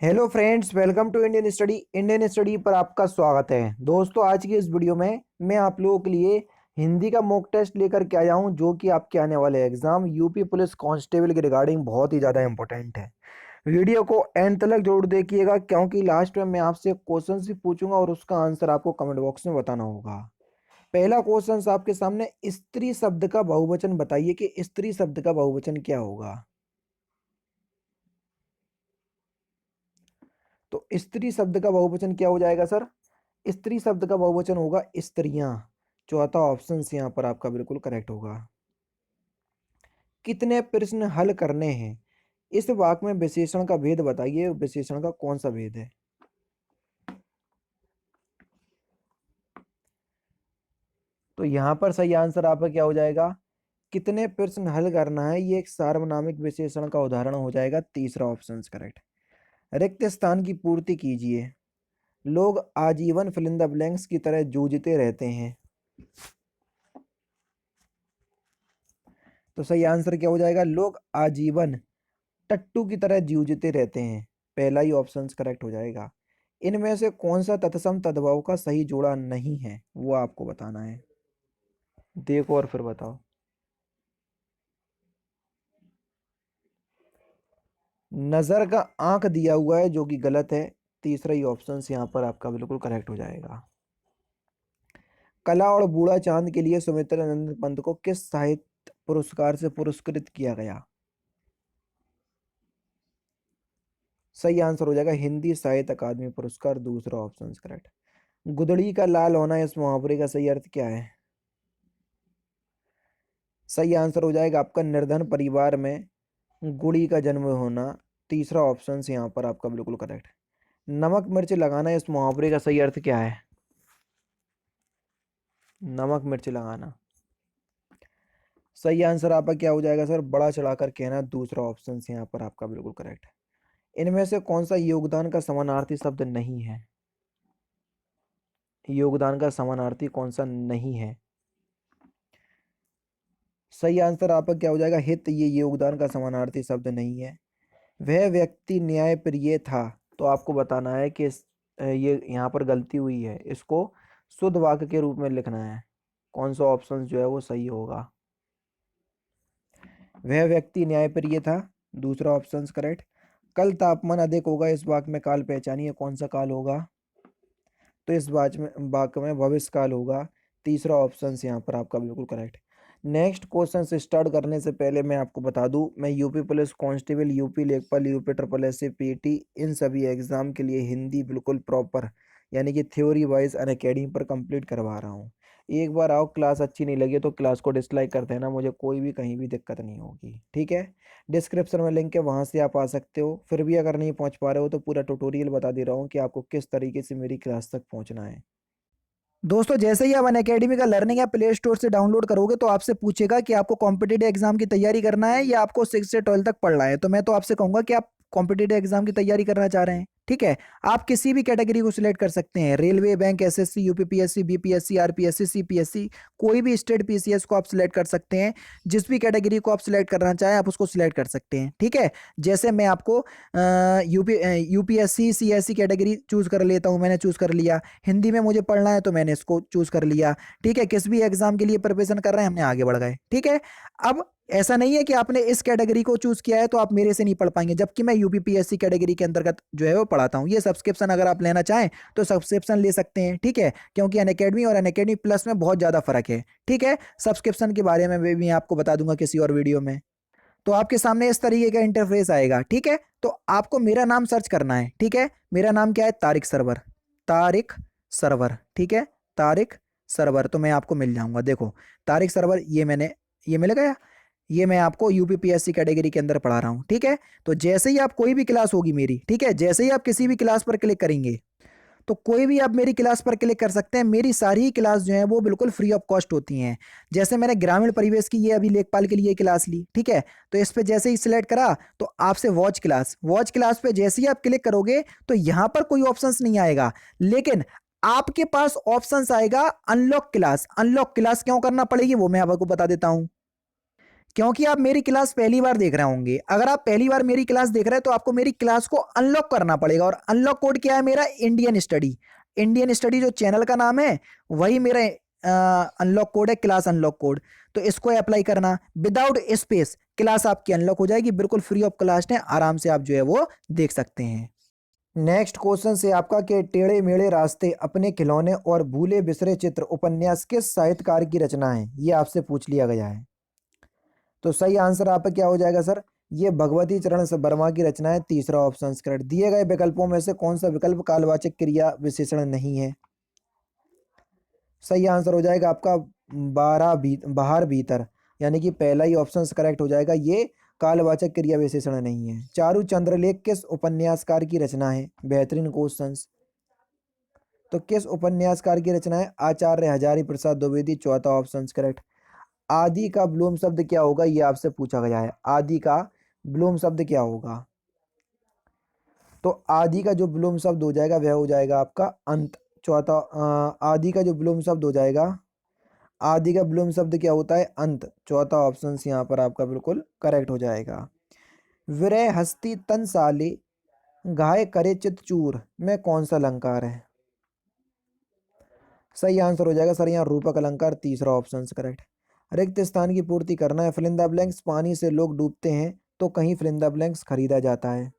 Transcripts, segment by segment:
Hello friends, welcome to Indian study पर आपका स्वागत है। दोस्तों, आज की इस वीडियो में मैं आप लोगों के लिए हिंदी का मॉक टेस्ट लेकर के आया हूं, जो कि आपके आने वाले एग्जाम यूपी पुलिस कांस्टेबल के रिगार्डिंग बहुत ही ज़्यादा इंपॉर्टेंट है। वीडियो को एंड तक जरूर देखिएगा, क्योंकि लास्ट में मैं आपसे क्वेश्चन भी पूछूंगा और उसका आंसर आपको कमेंट बॉक्स में बताना होगा। पहला क्वेश्चन आपके सामने, स्त्री शब्द का बहुवचन बताइए कि स्त्री शब्द का बहुवचन क्या होगा। तो स्त्री शब्द का बहुवचन क्या हो जाएगा सर? स्त्री शब्द का बहुवचन होगा स्त्रियां। चौथा ऑप्शन यहाँ पर आपका बिल्कुल करेक्ट होगा। कितने प्रश्न हल करने हैं? इस वाक्य में विशेषण का भेद बताइए, विशेषण का कौन सा भेद है? तो यहाँ पर सही आंसर आपका क्या हो जाएगा? कितने प्रश्न हल करना है, ये एक सार्वनामिक विशेषण का उदाहरण हो जाएगा। तीसरा ऑप्शन करेक्ट। रिक्त स्थान की पूर्ति कीजिए। लोग आजीवन फिल इन द ब्लैंक्स की तरह जूझते रहते हैं। तो सही आंसर क्या हो जाएगा? लोग आजीवन टट्टू की तरह जूझते रहते हैं। पहला ही ऑप्शन करेक्ट हो जाएगा। इनमें से कौन सा तत्सम तद्भव का सही जोड़ा नहीं है, वो आपको बताना है। देखो और फिर बताओ। नजर का आंख दिया हुआ है, जो कि गलत है। तीसरा ही ऑप्शन यहाँ पर आपका बिल्कुल करेक्ट हो जाएगा। कला और बूढ़ा चांद के लिए सुमित्रानंद पंत को किस साहित्य पुरस्कार से पुरस्कृत किया गया? सही आंसर हो जाएगा हिंदी साहित्य अकादमी पुरस्कार। दूसरा ऑप्शन करेक्ट। गुदड़ी का लाल होना, इस मुहावरे का सही अर्थ क्या है? सही आंसर हो जाएगा आपका निर्धन परिवार में गुड़ी का जन्म होना। तीसरा ऑप्शन यहाँ पर आपका बिल्कुल करेक्ट है। नमक मिर्च लगाना, इस मुहावरे का सही अर्थ क्या है? नमक मिर्च लगाना। सही आंसर आपका क्या हो जाएगा सर? बड़ा चढ़ाकर कहना। दूसरा ऑप्शन यहाँ पर आपका बिल्कुल करेक्ट है। इनमें से कौन सा योगदान का समानार्थी शब्द नहीं है? योगदान का समानार्थी कौन सा नहीं है? सही आंसर आपका क्या हो जाएगा? हित। ये योगदान का समानार्थी शब्द नहीं है। वह व्यक्ति न्यायप्रिय था। तो आपको बताना है कि ये यहाँ पर गलती हुई है, इसको शुद्ध वाक्य के रूप में लिखना है। कौन सा ऑप्शन जो है वो सही होगा? वह व्यक्ति न्यायप्रिय था। दूसरा ऑप्शन करेक्ट। कल तापमान अधिक होगा, इस वाक्य में काल पहचानिए, कौन सा काल होगा? तो इस वाक्य में भविष्य काल होगा। तीसरा ऑप्शन यहाँ पर आपका बिल्कुल करेक्ट। नेक्स्ट क्वेश्चन से स्टार्ट करने से पहले मैं आपको बता दूं, मैं यूपी पुलिस कांस्टेबल, यूपी लेखपाल, UP triple S C PT, इन सभी एग्जाम के लिए हिंदी बिल्कुल प्रॉपर, यानी कि थ्योरी वाइज अनअकैडमी पर कंप्लीट करवा रहा हूँ। एक बार आओ, क्लास अच्छी नहीं लगी तो क्लास को डिसलाइक कर देना, मुझे कोई भी कहीं भी दिक्कत नहीं होगी, ठीक है। डिस्क्रिप्शन में लिंक है, वहाँ से आप आ सकते हो। फिर भी अगर नहीं पहुँच पा रहे हो तो पूरा ट्यूटोरियल बता दे रहा हूँ कि आपको किस तरीके से मेरी क्लास तक पहुँचना है। दोस्तों, जैसे ही आप अनअकैडमी का लर्निंग या प्ले स्टोर से डाउनलोड करोगे तो आपसे पूछेगा कि आपको कॉम्पिटिटिव एग्जाम की तैयारी करना है या आपको 6 से 12 तक पढ़ना है। तो मैं तो आपसे कहूंगा कि आप कॉम्पिटिटिव एग्जाम की तैयारी करना चाह रहे हैं, ठीक है। आप किसी भी कैटेगरी को सिलेक्ट कर सकते हैं, railway, bank, SSC, UPPSC, BPSC, RPSC, CPSC, कोई भी स्टेट पीसीएस को आप सिलेक्ट कर सकते हैं। जिस भी कैटेगरी को आप सिलेक्ट करना चाहें आप उसको सिलेक्ट कर सकते हैं, ठीक है। जैसे मैं आपको यूपीएससी सीएससी कैटेगरी चूज कर लेता हूं, मैंने चूज कर लिया। हिंदी में मुझे पढ़ना है तो मैंने इसको चूज कर लिया, ठीक है। किस भी एग्जाम के लिए प्रिपरेशन कर रहे हैं, हमने आगे बढ़ गए, ठीक है। अब ऐसा नहीं है कि आपने इस कैटेगरी को चूज किया है तो आप मेरे से नहीं पढ़ पाएंगे, जबकि मैं यूपीपीएससी कैटेगरी के अंतर्गत जो है वो पढ़ाता हूँ। ये सब्सक्रिप्शन अगर आप लेना चाहें तो सब्सक्रिप्शन ले सकते हैं, ठीक है, क्योंकि अनअकैडमी और अनअकैडमी प्लस में बहुत ज्यादा फर्क है, ठीक है। सब्सक्रिप्शन के बारे में भी आपको बता दूंगा किसी और वीडियो में। तो आपके सामने इस तरीके का इंटरफेस आएगा, ठीक है। तो आपको मेरा नाम सर्च करना है, ठीक है। मेरा नाम क्या है? तारिक सरवर। तारिक सरवर, ठीक है। तारिक सरवर, तो मैं आपको मिल जाऊंगा। देखो, तारिक सरवर, ये मिल गया। ये मैं आपको यूपीपीएससी कैटेगरी के अंदर पढ़ा रहा हूँ, ठीक है। तो जैसे ही आप कोई भी क्लास होगी मेरी, ठीक है, जैसे ही आप किसी भी क्लास पर क्लिक करेंगे तो कोई भी आप मेरी क्लास पर क्लिक कर सकते हैं। मेरी सारी क्लास जो है वो बिल्कुल फ्री ऑफ कॉस्ट होती हैं। जैसे मैंने ग्रामीण परिवेश की ये अभी लेखपाल के लिए क्लास ली, ठीक है। तो इस पे जैसे ही सिलेक्ट करा तो आपसे वॉच क्लास पे जैसे ही आप क्लिक करोगे तो यहाँ पर कोई ऑप्शंस नहीं आएगा, लेकिन आपके पास ऑप्शंस आएगा अनलॉक क्लास। अनलॉक क्लास क्यों करना पड़ेगी वो मैं आपको बता देता हूँ। क्योंकि आप मेरी क्लास पहली बार देख रहे होंगे। अगर आप पहली बार मेरी क्लास देख रहे हैं तो आपको मेरी क्लास को अनलॉक करना पड़ेगा, और अनलॉक कोड क्या है मेरा? Indian study. इंडियन स्टडी जो चैनल का नाम है वही मेरा अनलॉक कोड है, क्लास अनलॉक कोड। तो इसको अप्लाई करना, विदाउट स्पेस क्लास आपकी अनलॉक हो जाएगी, बिल्कुल फ्री ऑफ कॉस्ट है, आराम से आप जो है वो देख सकते हैं। नेक्स्ट क्वेश्चन से आपका कि टेढ़े मेढ़े रास्ते, अपने खिलौने और भूले बिसरे चित्र उपन्यास किस साहित्यकार की रचना है? ये आपसे पूछ लिया गया है। तो सही आंसर आपका क्या हो जाएगा सर? ये भगवती चरण वर्मा की रचना है, तीसरा ऑप्शन करेक्ट। दिए गए विकल्पों में से कौन सा विकल्प कालवाचक क्रिया विशेषण नहीं है? सही आंसर हो जाएगा आपका बाहर भीतर, यानी कि पहला ही ऑप्शन करेक्ट हो जाएगा। ये कालवाचक क्रिया विशेषण नहीं है। चारु चंद्रलेख किस उपन्यासकार की रचना है? बेहतरीन क्वेश्चंस। तो किस उपन्यासकार की रचना है? आचार्य हजारी प्रसाद द्विवेदी, चौथा ऑप्शन करेक्ट। आदि का विलोम शब्द क्या होगा? ये आपसे पूछा गया है। आदि का विलोम शब्द क्या होगा? तो आदि का जो विलोम शब्द हो जाएगा वह हो जाएगा आपका अंत। चौथा आदि का जो विलोम शब्द हो जाएगा, आदि का विलोम शब्द क्या होता है? अंत। चौथा ऑप्शन यहाँ पर आपका बिल्कुल करेक्ट हो जाएगा। विरह हस्ती तनसाले घाय करे चित चूर में कौन सा अलंकार है? सही आंसर हो जाएगा सर यहाँ रूपक अलंकार, तीसरा ऑप्शन करेक्ट। रिक्त स्थान की पूर्ति करना है, फिल इन द ब्लैंक्स। पानी से लोग डूबते हैं तो कहीं फिल इन द ब्लैंक्स खरीदा जाता है।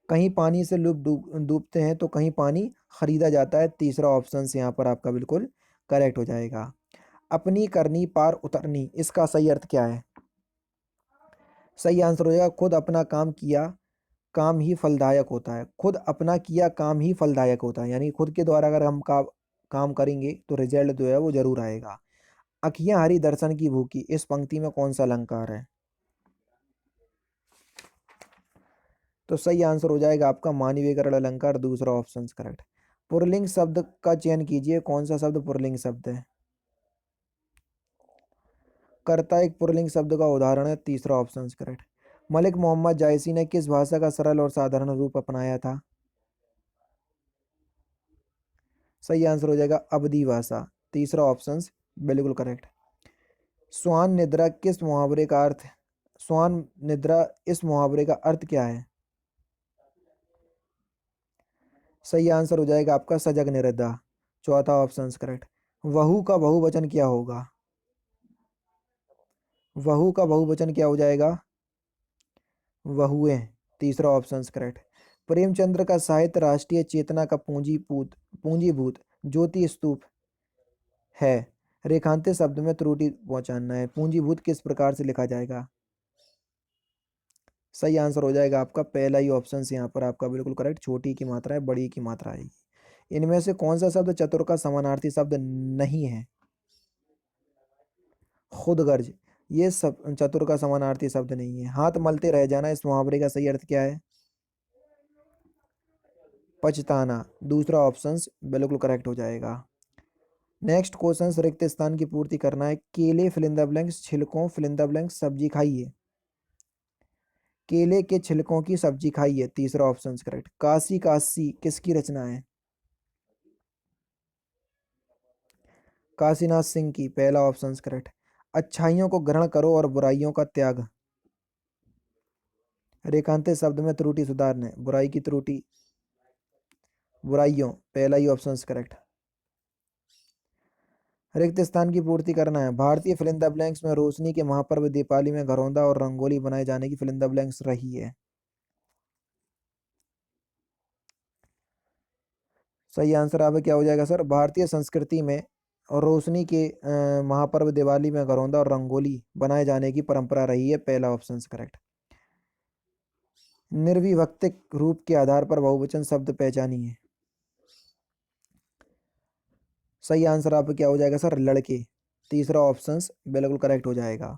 कहीं पानी से लोग डूबते हैं तो कहीं पानी खरीदा जाता है, तीसरा ऑप्शन यहाँ पर आपका बिल्कुल करेक्ट हो जाएगा। अपनी करनी पार उतरनी, इसका सही अर्थ क्या है? सही आंसर हो जाएगा खुद अपना काम किया काम ही फलदायक होता है। खुद अपना किया काम ही फलदायक होता है, यानी खुद के द्वारा अगर हम काम करेंगे तो रिजल्ट जो है वो जरूर आएगा। अखियां हरी दर्शन की भूखी, इस पंक्ति में कौन सा अलंकार है? तो सही आंसर हो जाएगा आपका मानवीकरण अलंकार, दूसरा ऑप्शन करेक्ट। पुरलिंग शब्द का चयन कीजिए, कौन सा शब्द पुरलिंग शब्द है? कर्ता एक पुरलिंग शब्द का उदाहरण है, तीसरा ऑप्शन करेक्ट। मलिक मोहम्मद जायसी ने किस भाषा का सरल और साधारण रूप अपनाया था? सही आंसर हो जाएगा अवधी भाषा, तीसरा ऑप्शन बिल्कुल करेक्ट। स्वान निद्रा किस मुहावरे का अर्थ? स्वान निद्रा इस मुहावरे का अर्थ क्या है? सही आंसर हो जाएगा आपका सजग निरदा, चौथा ऑप्शन करेक्ट। वहू का बहुवचन क्या होगा? वहू का बहुवचन क्या हो जाएगा? वहुए, तीसरा ऑप्शन करेक्ट। प्रेमचंद्र का साहित्य राष्ट्रीय चेतना का पूंजीभूत ज्योति स्तूप है। रेखांकित शब्द में त्रुटि पहुंचाना है, पूंजीभूत किस प्रकार से लिखा जाएगा? सही आंसर हो जाएगा आपका पहला ही ऑप्शन यहाँ पर आपका बिल्कुल करेक्ट। छोटी की मात्रा है, बड़ी की मात्रा आएगी। इनमें से कौन सा शब्द चतुर का समानार्थी शब्द नहीं है? खुदगर्ज, ये सब चतुर का समानार्थी शब्द नहीं है। हाथ मलते रह जाना, इस मुहावरे का सही अर्थ क्या है? पछताना, दूसरा ऑप्शन बिल्कुल करेक्ट हो जाएगा। नेक्स्ट क्वेश्चन, रिक्त स्थान की पूर्ति करना है। केले फिल इन द ब्लैंक्स छिलकों फिल इन द ब्लैंक्स सब्जी खाइए। केले के छिलकों की सब्जी खाइए, तीसरा ऑप्शन करेक्ट। काशी काशी किसकी रचना है? काशीनाथ सिंह की, पहला ऑप्शन करेक्ट। अच्छाइयों को ग्रहण करो और बुराइयों का त्याग। रेखांकित शब्द में त्रुटि सुधारने, बुराई की त्रुटि बुराइयों, पहला ही ऑप्शन करेक्ट। रिक्त स्थान की पूर्ति करना है। भारतीय फिल इन द ब्लैंक्स में रोशनी के महापर्व दीपावली में घरौंदा और रंगोली बनाए जाने की फिल इन द ब्लैंक्स रही है। सही आंसर आपका क्या हो जाएगा सर? भारतीय संस्कृति में और रोशनी के महापर्व दिवाली में घरौंदा और रंगोली बनाए जाने की परंपरा रही है, पहला ऑप्शन करेक्ट। निर्विभक्तिक रूप के आधार पर बहुवचन शब्द पहचानिए। सही आंसर आपका क्या हो जाएगा सर? लड़के, तीसरा ऑप्शन बिल्कुल करेक्ट हो जाएगा।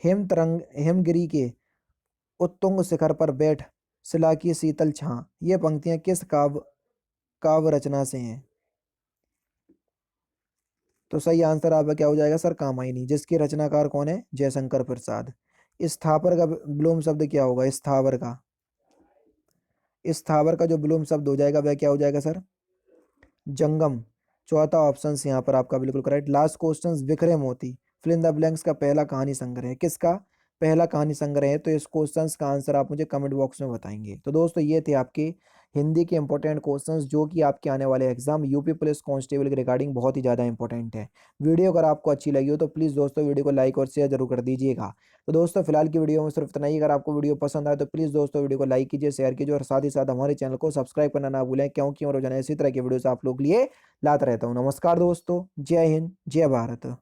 हिमगिरी के उत्तुंग शिखर पर बैठ शिला की शीतल छां, ये पंक्तियां किस काव्य रचना से हैं? तो सही आंसर आपका क्या हो जाएगा सर? कामायनी, जिसके रचनाकार कौन है? जयशंकर प्रसाद। स्थावर का विलोम शब्द क्या होगा? स्थावर का जो विलोम शब्द हो जाएगा वह क्या हो जाएगा सर? जंगम, चौथा ऑप्शन यहाँ पर आपका बिल्कुल करेक्ट। लास्ट क्वेश्चन, बिखरे मोती फिल इन द ब्लैंक्स का पहला कहानी संग्रह है, किसका पहला कहानी संग्रह है? तो इस क्वेश्चन का आंसर आप मुझे कमेंट बॉक्स में बताएंगे। तो दोस्तों ये थे आपके हिंदी के इंपॉर्टेंट क्वेश्चंस जो कि आपके आने वाले एग्जाम यूपी पुलिस कांस्टेबल के रिगार्डिंग बहुत ही ज़्यादा इंपॉर्टेंट है। वीडियो अगर आपको अच्छी लगी हो तो प्लीज़ दोस्तों वीडियो को लाइक और शेयर जरूर कर दीजिएगा। तो दोस्तों फिलहाल की वीडियो में सिर्फ इतना ही। अगर आपको वीडियो पसंद आए तो प्लीज़ दोस्तों वीडियो को लाइक कीजिए, शेयर कीजिए और साथ ही साथ हमारे चैनल को सब्सक्राइब करना ना भूलें, क्योंकि मैं रोजाना इसी तरह की वीडियोस आप लोग के लिए लाता रहता हूँ। नमस्कार दोस्तों, जय हिंद, जय भारत।